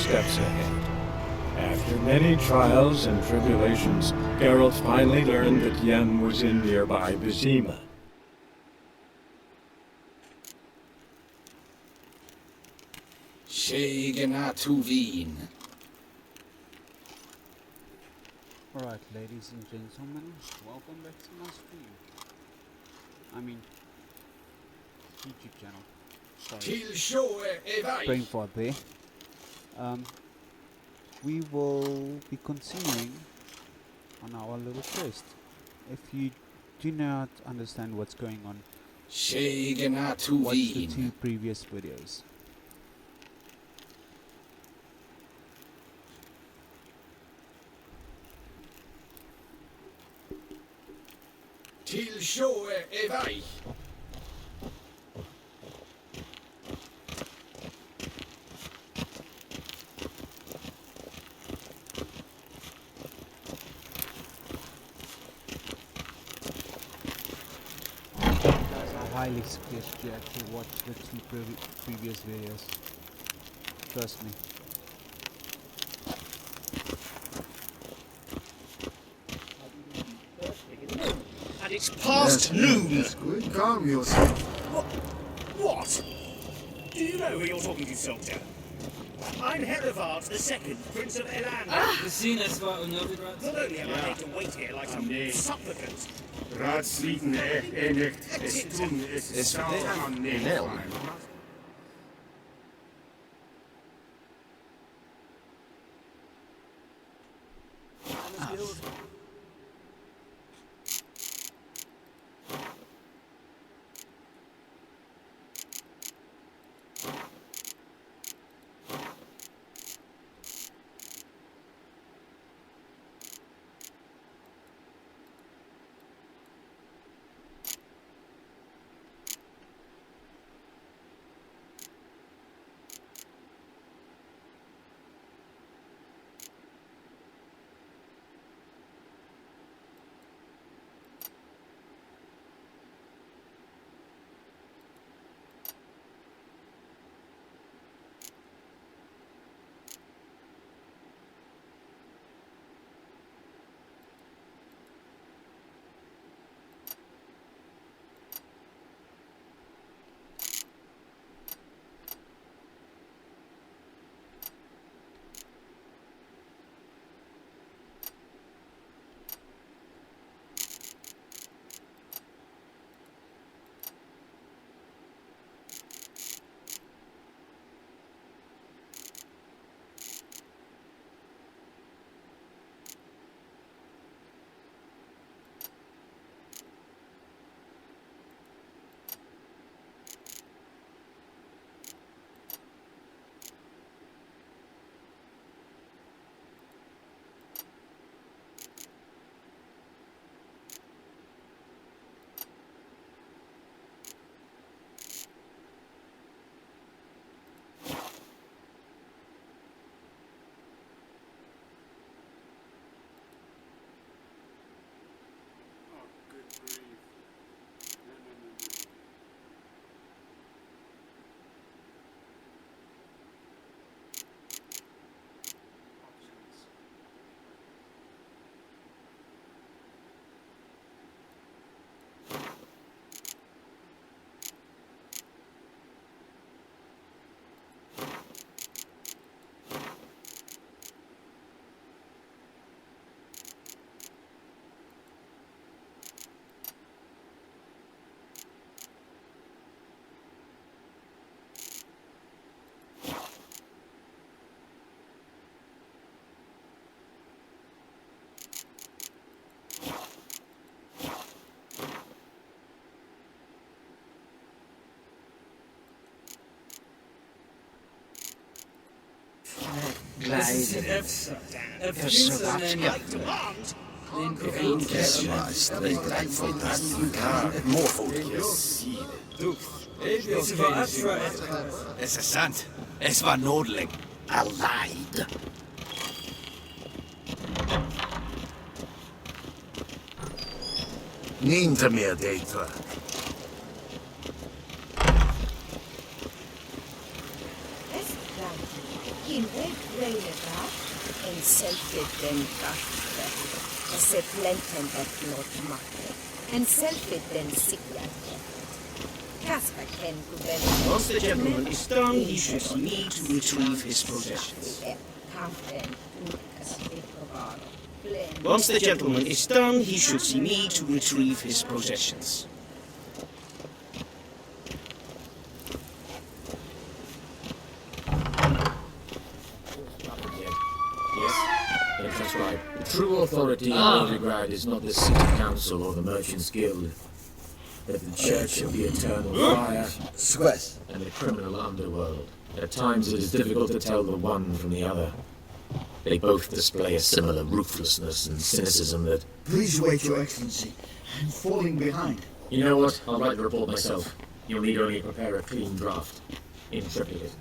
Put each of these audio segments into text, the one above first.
steps ahead. After many trials and tribulations, Geralt finally learned that Yen was in nearby Vizima. Alright, ladies and gentlemen, welcome back to my stream. I mean, YouTube channel. Sorry. Brain fart there. We will be continuing on our little quest. If you do not understand what's going on, watch the 2 previous videos. Til sjåe vei. I highly suggest you actually watch the 2 previous videos. Trust me. And it's past noon. That's good. Calm yourself. What? Do you know who you're talking to, soldier? I'm Herivard II, Prince of Elan. Not only am I made to wait here like some supplicant. Raadslieden echt is toen is het zo aan Nederland. Glijden. Verzwakt, ja. Eén kerstmaal strijdelijk van het moorvoetjes. Es ist sant. Es war notelijk. Allein. Niet meer data. In Wegweiler en selfie den kaffe. Og se plenten et blått matte. En selfie den sikkerhet. Kasper ken gubben. Once the gentleman is done, he should see me to retrieve his possessions. Once the gentleman is done, he should see me to retrieve his possessions. Yes, that's right. The true authority in Novigrad is not the city council or the merchants' guild, but the church of the eternal fire and the criminal underworld. At times it is difficult to tell the one from the other. They both display a similar ruthlessness and cynicism that... Please wait, Your Excellency. I'm falling behind. You know what? I'll write the report myself. You'll need only prepare a clean draft. In triplicate.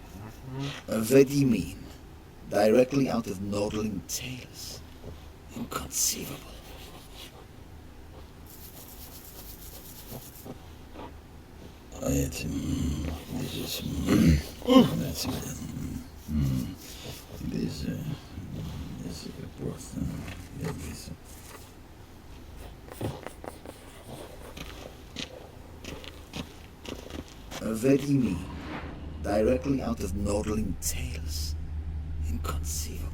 What do you mean? Directly out of Nordling tales. Inconceivable. This is... That's it. This report. This... What do you mean? Directly out of Nordling tales. Inconceivable.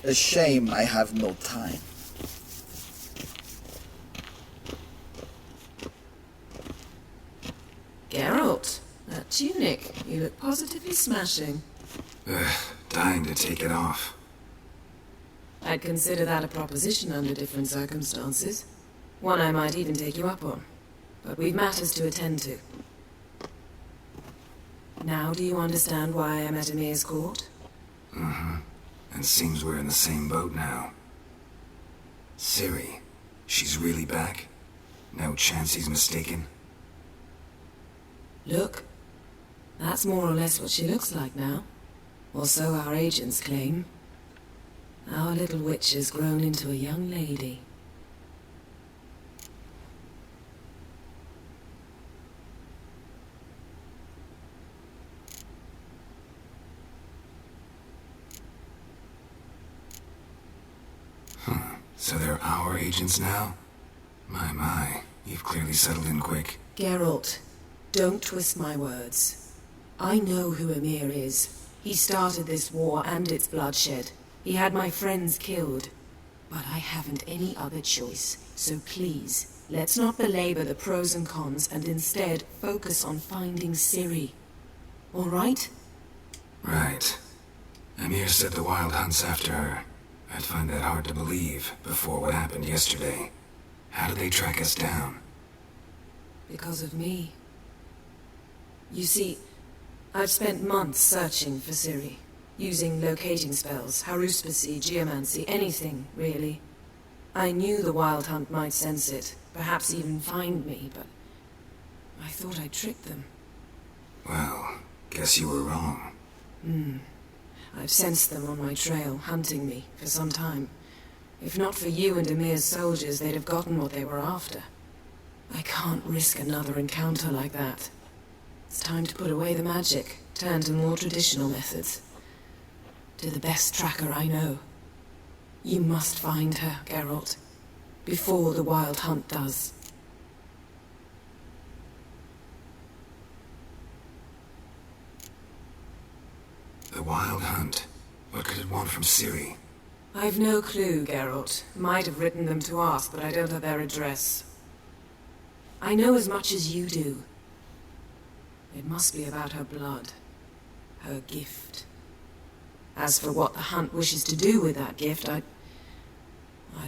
A shame I have no time. Geralt, that tunic, you look positively smashing. Dying to take it off. I'd consider that a proposition under different circumstances. One I might even take you up on. But we've matters to attend to. Now do you understand why I'm at Emir's court? Mm-hmm. And seems we're in the same boat now. Ciri, she's really back? No chance he's mistaken? Look, that's more or less what she looks like now. Or so our agents claim. Our little witch has grown into a young lady. So they're our agents now? My, you've clearly settled in quick. Geralt, don't twist my words. I know who Emir is. He started this war and its bloodshed. He had my friends killed. But I haven't any other choice. So please, let's not belabor the pros and cons and instead focus on finding Ciri. All right? Right. Emir said the Wild Hunt's after her. I'd find that hard to believe before what happened yesterday. How did they track us down? Because of me. You see, I've spent months searching for Ciri, using locating spells, haruspicy, geomancy, anything, really. I knew the Wild Hunt might sense it, perhaps even find me, but I thought I'd tricked them. Well, guess you were wrong. I've sensed them on my trail, hunting me, for some time. If not for you and Emir's soldiers, they'd have gotten what they were after. I can't risk another encounter like that. It's time to put away the magic, turn to more traditional methods. To the best tracker I know. You must find her, Geralt, before the Wild Hunt does. The Wild Hunt. What could it want from Ciri? I've no clue, Geralt. Might have written them to ask, but I don't have their address. I know as much as you do. It must be about her blood. Her gift. As for what the Hunt wishes to do with that gift, I'd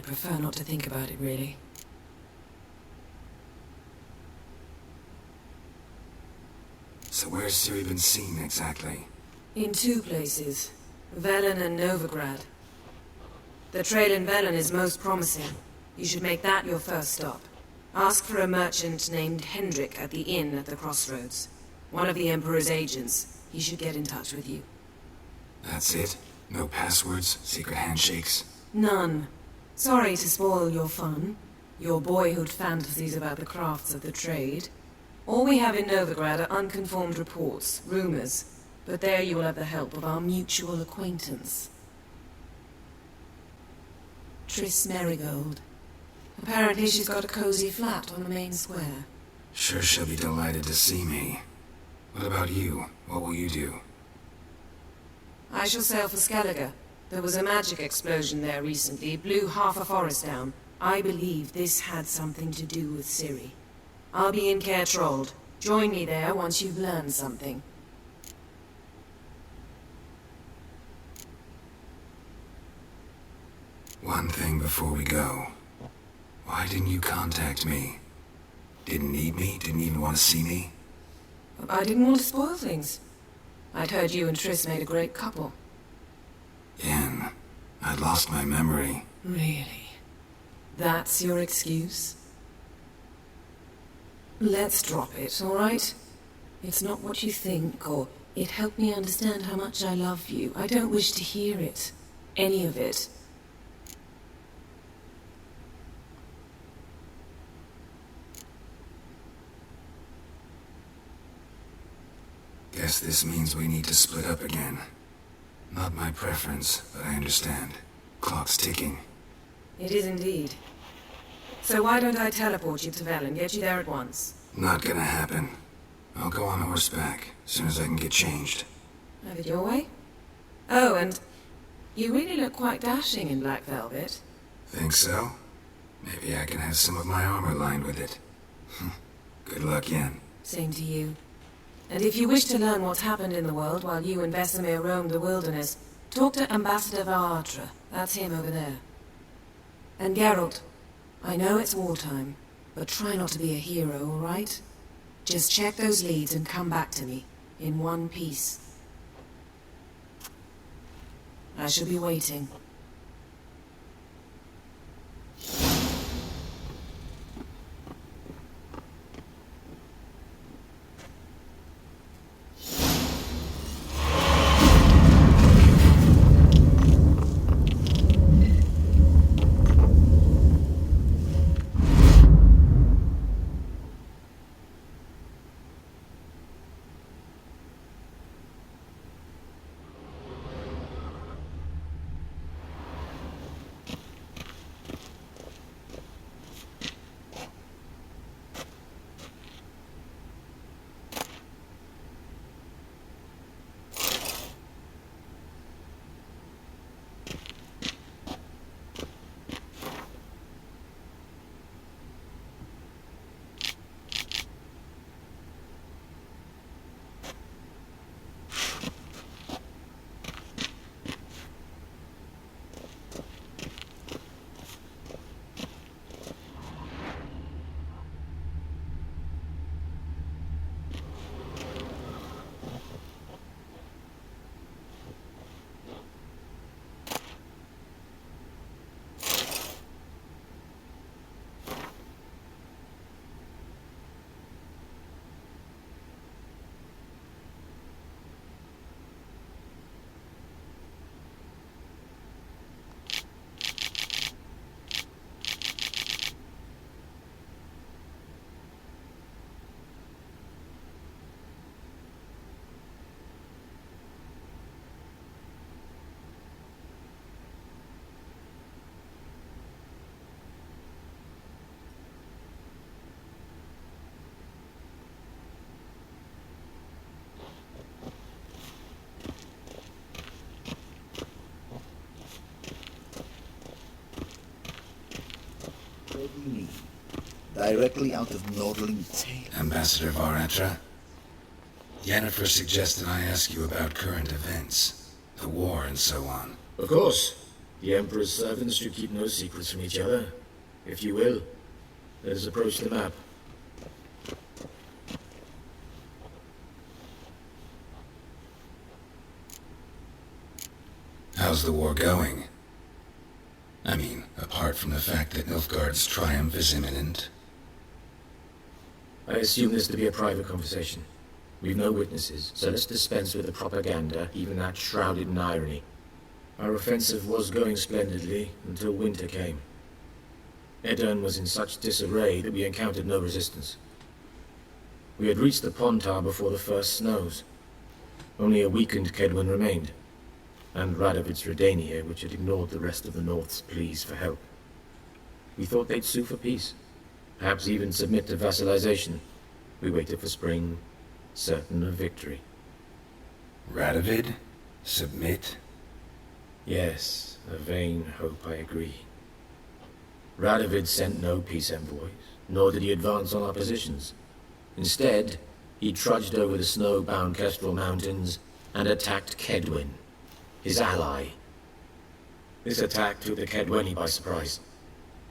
prefer not to think about it, really. So where's Ciri been seen, exactly? In two places. Velen and Novigrad. The trail in Velen is most promising. You should make that your first stop. Ask for a merchant named Hendrik at the inn at the crossroads. One of the Emperor's agents. He should get in touch with you. That's it? No passwords? Secret handshakes? None. Sorry to spoil your fun. Your boyhood fantasies about the crafts of the trade. All we have in Novigrad are unconformed reports, rumors. But there you will have the help of our mutual acquaintance. Triss Merigold. Apparently she's got a cozy flat on the main square. Sure she'll be delighted to see me. What about you? What will you do? I shall sail for Skellige. There was a magic explosion there recently, blew half a forest down. I believe this had something to do with Ciri. I'll be in Caer Trold. Join me there once you've learned something. One thing before we go. Why didn't you contact me? Didn't need me? Didn't even want to see me? I didn't want to spoil things. I'd heard you and Triss made a great couple. Yen, I'd lost my memory. Really? That's your excuse? Let's drop it, all right? It's not what you think, or it helped me understand how much I love you. I don't wish to hear it. Any of it. Guess this means we need to split up again. Not my preference, but I understand. Clock's ticking. It is indeed. So why don't I teleport you to Vel and get you there at once? Not gonna happen. I'll go on horseback, as soon as I can get changed. Have it your way? Oh, and you really look quite dashing in black velvet. Think so? Maybe I can have some of my armor lined with it. Good luck, Yen. Same to you. And if you wish to learn what's happened in the world while you and Vesemir roamed the wilderness, talk to Ambassador Varatra. That's him over there. And Geralt, I know it's wartime, but try not to be a hero, all right? Just check those leads and come back to me, in one piece. I shall be waiting. Directly out of Nordling Tale. Ambassador Varatra? Yennefer suggested I ask you about current events, the war and so on. Of course. The Emperor's servants should keep no secrets from each other. If you will, let us approach the map. How's the war going? I mean, apart from the fact that Nilfgaard's triumph is imminent. I assume this to be a private conversation. We've no witnesses, so let's dispense with the propaganda, even that shrouded in irony. Our offensive was going splendidly until winter came. Edirn was in such disarray that we encountered no resistance. We had reached the Pontar before the first snows. Only a weakened Kedwen remained, and Radovid's Redania, which had ignored the rest of the North's pleas for help. We thought they'd sue for peace, perhaps even submit to vassalization. We waited for spring, certain of victory. Radovid? Submit? Yes, a vain hope, I agree. Radovid sent no peace envoys, nor did he advance on our positions. Instead, he trudged over the snow-bound Kestrel Mountains and attacked Kedwen, his ally. This attack took the Kedweni by surprise.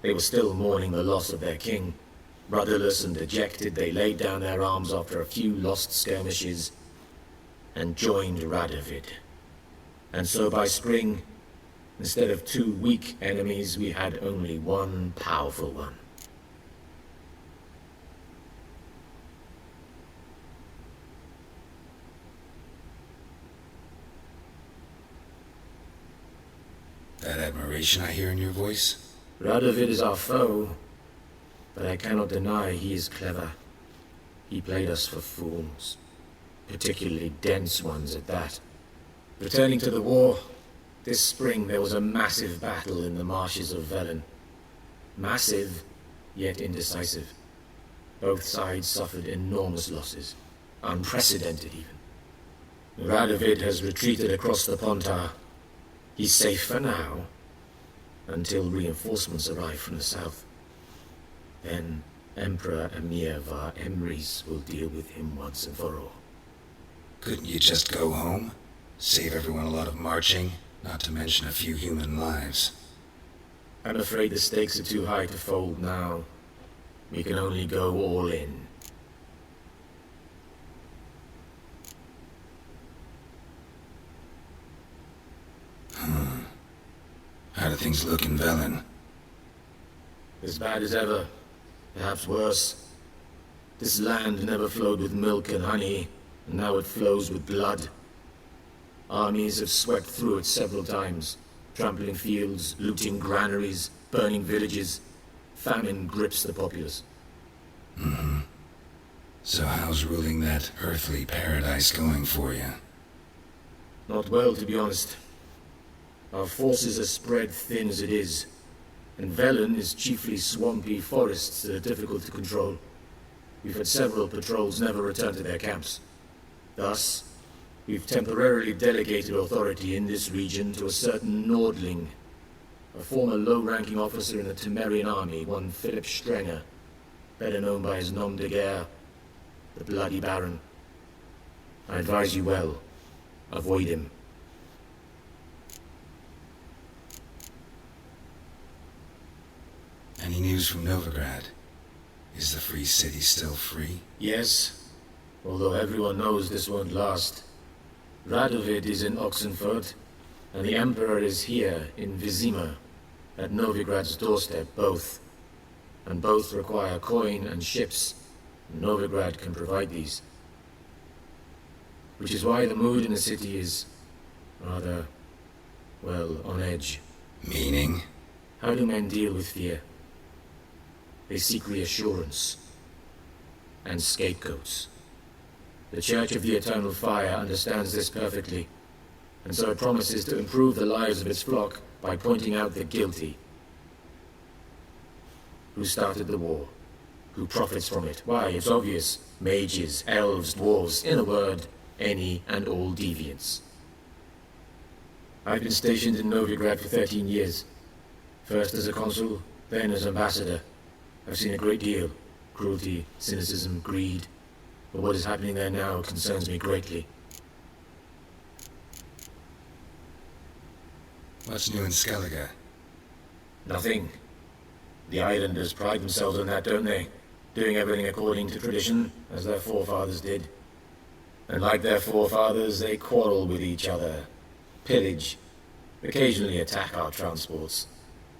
They were still mourning the loss of their king. Rudderless and dejected, they laid down their arms after a few lost skirmishes and joined Radovid. And so by spring, instead of 2 weak enemies, we had only one powerful one. That admiration I hear in your voice? Radovid is our foe, but I cannot deny he is clever. He played us for fools, particularly dense ones at that. Returning to the war, this spring there was a massive battle in the marshes of Velen. Massive, yet indecisive. Both sides suffered enormous losses, unprecedented even. Radovid has retreated across the Pontar. He's safe for now, until reinforcements arrive from the south. Then Emperor Emir var Emrys will deal with him once and for all. Couldn't you just go home? Save everyone a lot of marching, not to mention a few human lives. I'm afraid the stakes are too high to fold now. We can only go all in. How do things look in Velen? As bad as ever, perhaps worse. This land never flowed with milk and honey, and now it flows with blood. Armies have swept through it several times, trampling fields, looting granaries, burning villages. Famine grips the populace. So how's ruling that earthly paradise going for you? Not well, to be honest. Our forces are spread thin as it is, and Velen is chiefly swampy forests that are difficult to control. We've had several patrols never return to their camps. Thus, we've temporarily delegated authority in this region to a certain Nordling, a former low-ranking officer in the Temerian army, one Philip Strenger, better known by his nom de guerre, the Bloody Baron. I advise you well. Avoid him. Any news from Novigrad? Is the free city still free? Yes, although everyone knows this won't last. Radovid is in Oxenfurt, and the Emperor is here in Vizima, at Novigrad's doorstep, both. And both require coin and ships. Novigrad can provide these. Which is why the mood in the city is rather, well, on edge. Meaning? How do men deal with fear? They seek reassurance and scapegoats. The Church of the Eternal Fire understands this perfectly, and so it promises to improve the lives of its flock by pointing out the guilty. Who started the war? Who profits from it? Why, it's obvious. Mages, elves, dwarves, in a word, any and all deviants. I've been stationed in Novigrad for 13 years. First as a consul, then as ambassador. I've seen a great deal. Cruelty, cynicism, greed. But what is happening there now concerns me greatly. What's new in Skellige? Nothing. The islanders pride themselves on that, don't they? Doing everything according to tradition, as their forefathers did. And like their forefathers, they quarrel with each other, pillage, occasionally attack our transports.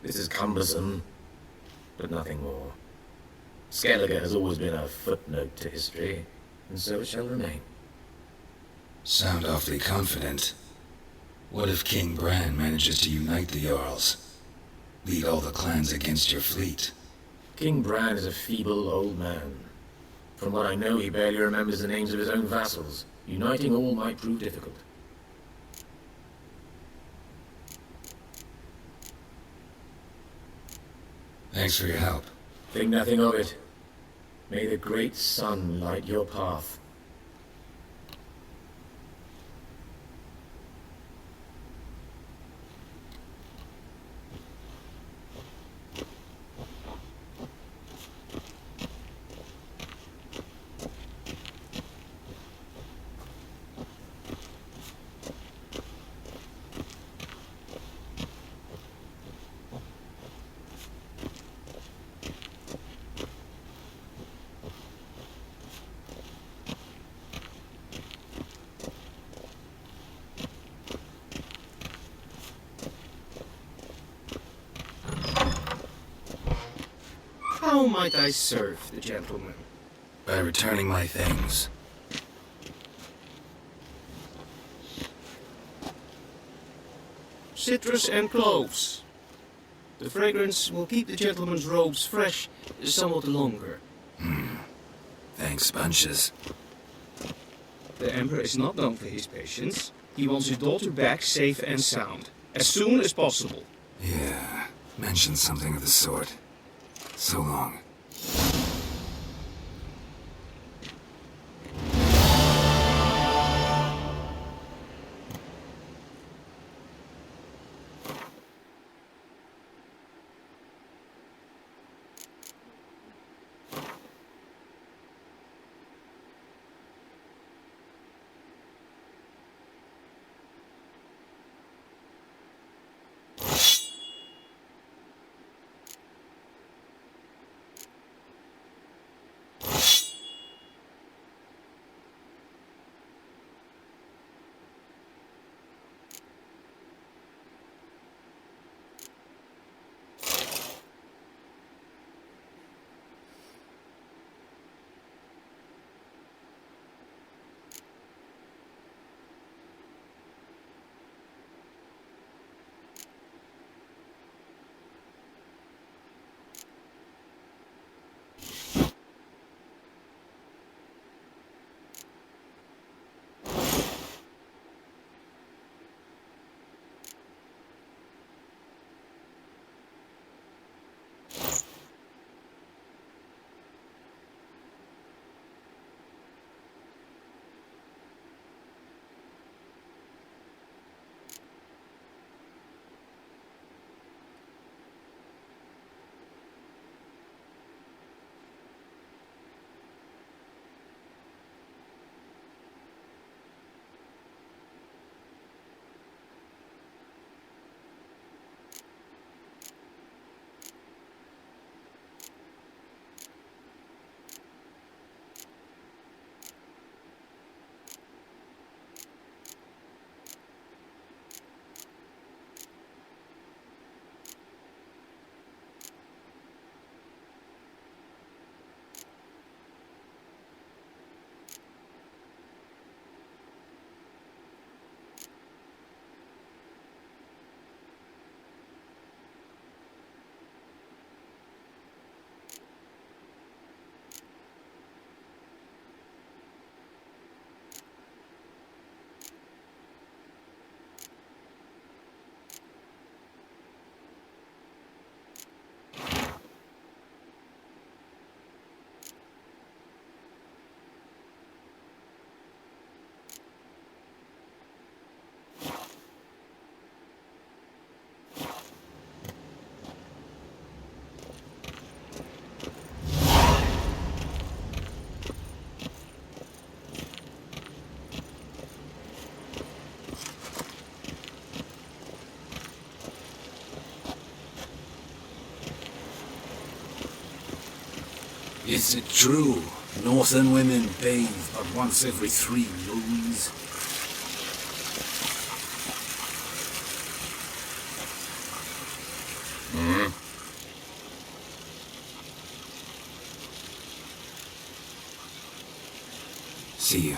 This is cumbersome, but nothing more. Skellige has always been a footnote to history, and so it shall remain. Sound awfully confident. What if King Bran manages to unite the Jarls? Lead all the clans against your fleet? King Bran is a feeble old man. From what I know, he barely remembers the names of his own vassals. Uniting all might prove difficult. Thanks for your help. Think nothing of it. May the great sun light your path. How might I serve the gentleman? By returning my things. Citrus and cloves. The fragrance will keep the gentleman's robes fresh somewhat longer. Thanks, bunches. The Emperor is not known for his patience. He wants his daughter back safe and sound, as soon as possible. Yeah, mentioned something of the sort. So long. Is it true? Northern women bathe but once every 3 moons? See you.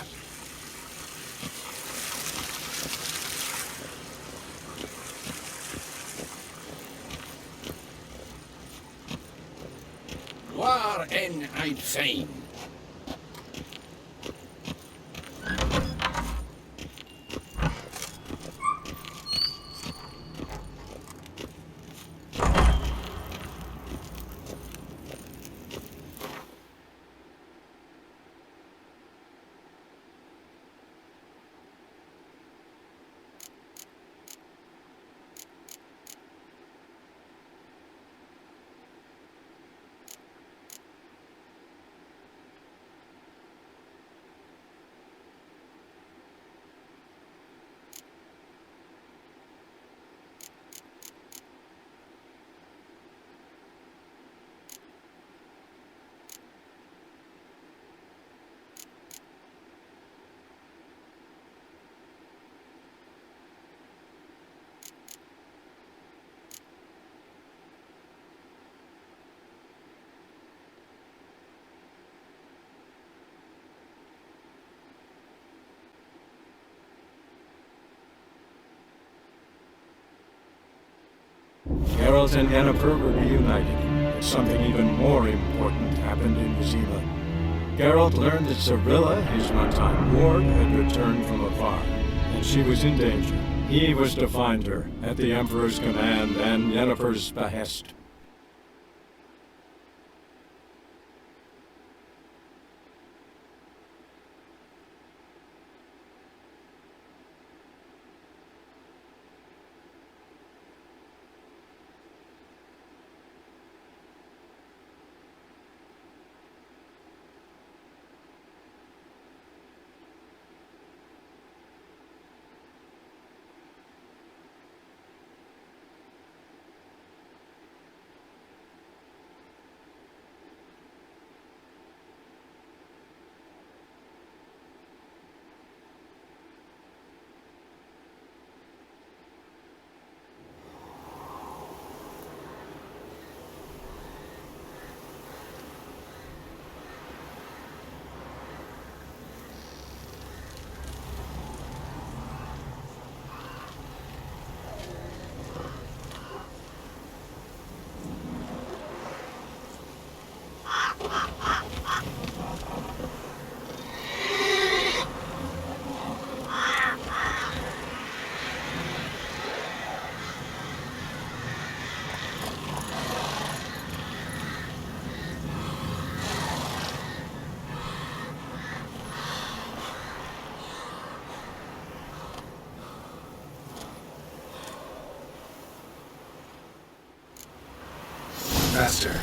Waar en uitveen. Geralt and Yennefer were reunited, but something even more important happened in Vizima. Geralt learned that Cirilla, his one-time ward, had returned from afar, and she was in danger. He was to find her, at the Emperor's command and Yennefer's behest. Faster.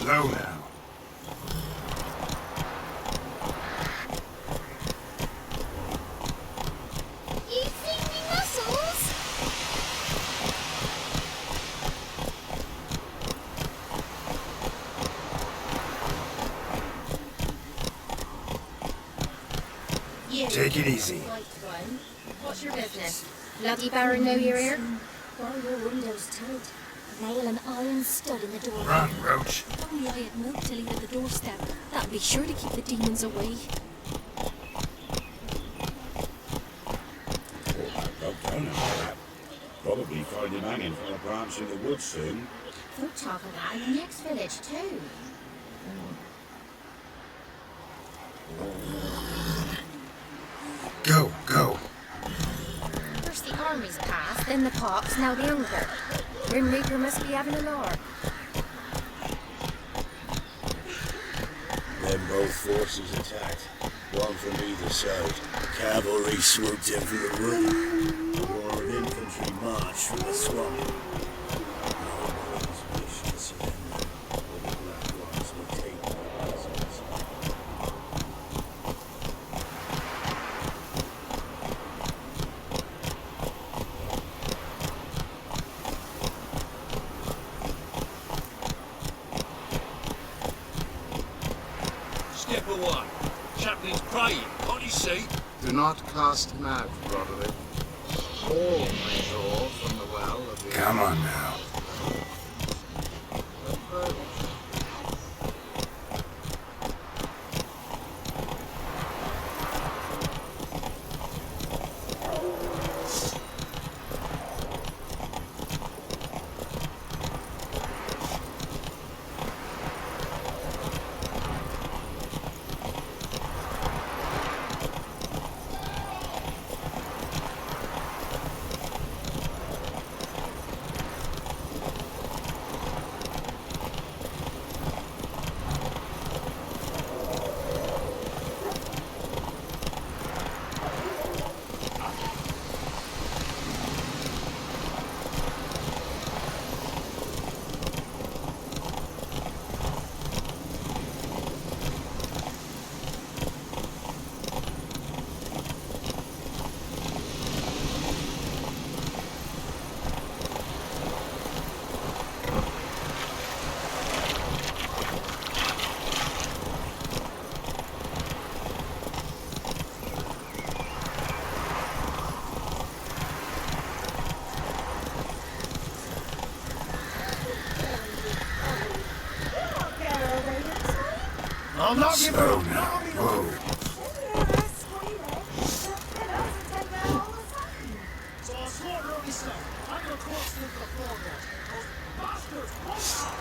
Slow now. You see me muscles? You. Take it easy. Right one. What's your business? Bloody Baron know you're here? Bar your windows tight. Nail an iron stud in the door. Run, Roach. If only I had milk to leave at the doorstep. That'd be sure to keep the demons away. Probably find him hanging from a branch in the woods soon. Folk talk of that in the next village too. Go. First the army's passed, then the pox, now the hunger. Grim Reaper must be having a lark. Then both forces attacked, one from either side. Cavalry swooped in for the wood. A war of infantry marched from the swamp. Nobody wished to surrender, or the Black Ones would take their prisoners. Step away. Chaplain's praying, can't you see? Do not cast him out, Broderick. All may draw from the well of the... Come on now. I'm not Slow now. Whoa. So I'll slaughter all this stuff. I'm gonna cross them for the foreground. Those bastards won't.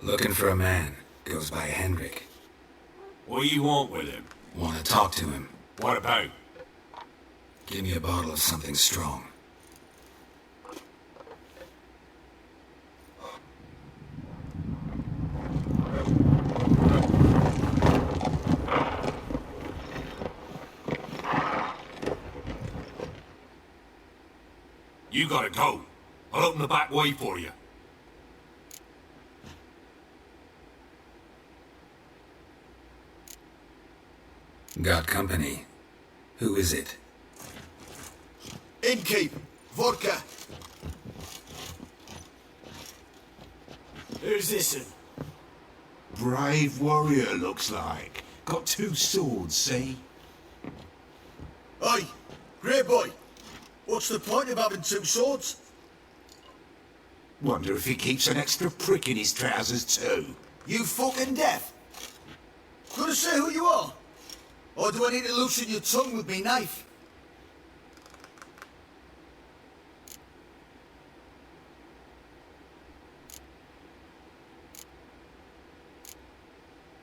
Looking for a man. Goes by Hendrik. What do you want with him? Want to talk to him. What about? Give me a bottle of something strong. You gotta go. I'll open the back way for you. Got company. Who is it? Innkeep, vodka. Who's this one? Brave warrior, looks like. Got 2 swords, see? Oi, grey boy. What's the point of having 2 swords? Wonder if he keeps an extra prick in his trousers too. You fucking deaf? Could I say who you are? Or do I need to loosen your tongue with me knife?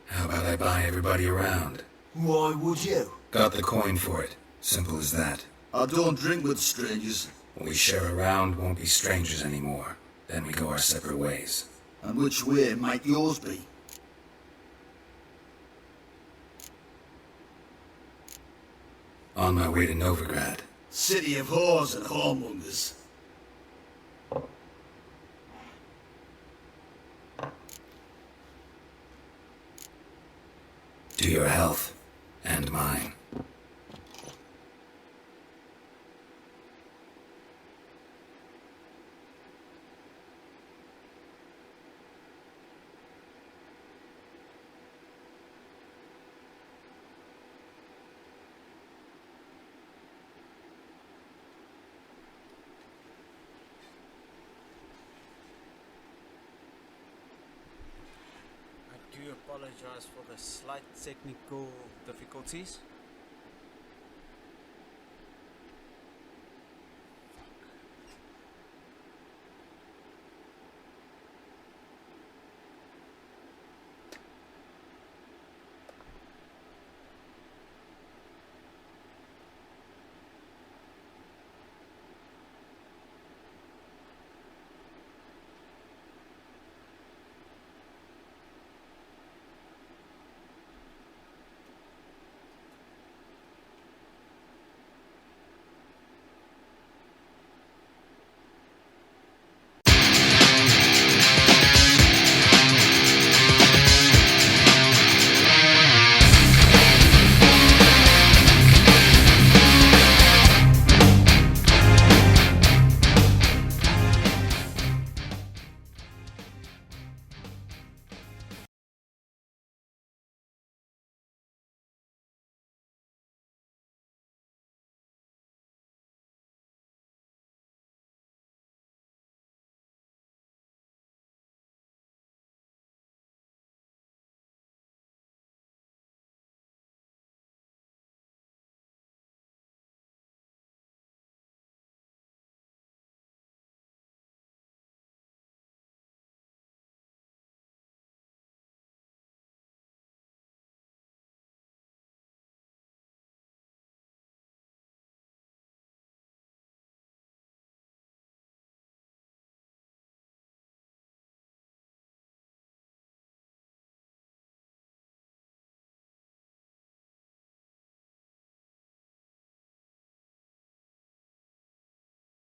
How about I buy everybody around? Why would you? Got the coin for it. Simple as that. I don't drink with strangers. We share around, won't be strangers anymore. Then we go our separate ways. And which way might yours be? On my way to Novigrad. City of whores and whoremongers. To your health. And mine. apologize for the slight technical difficulties.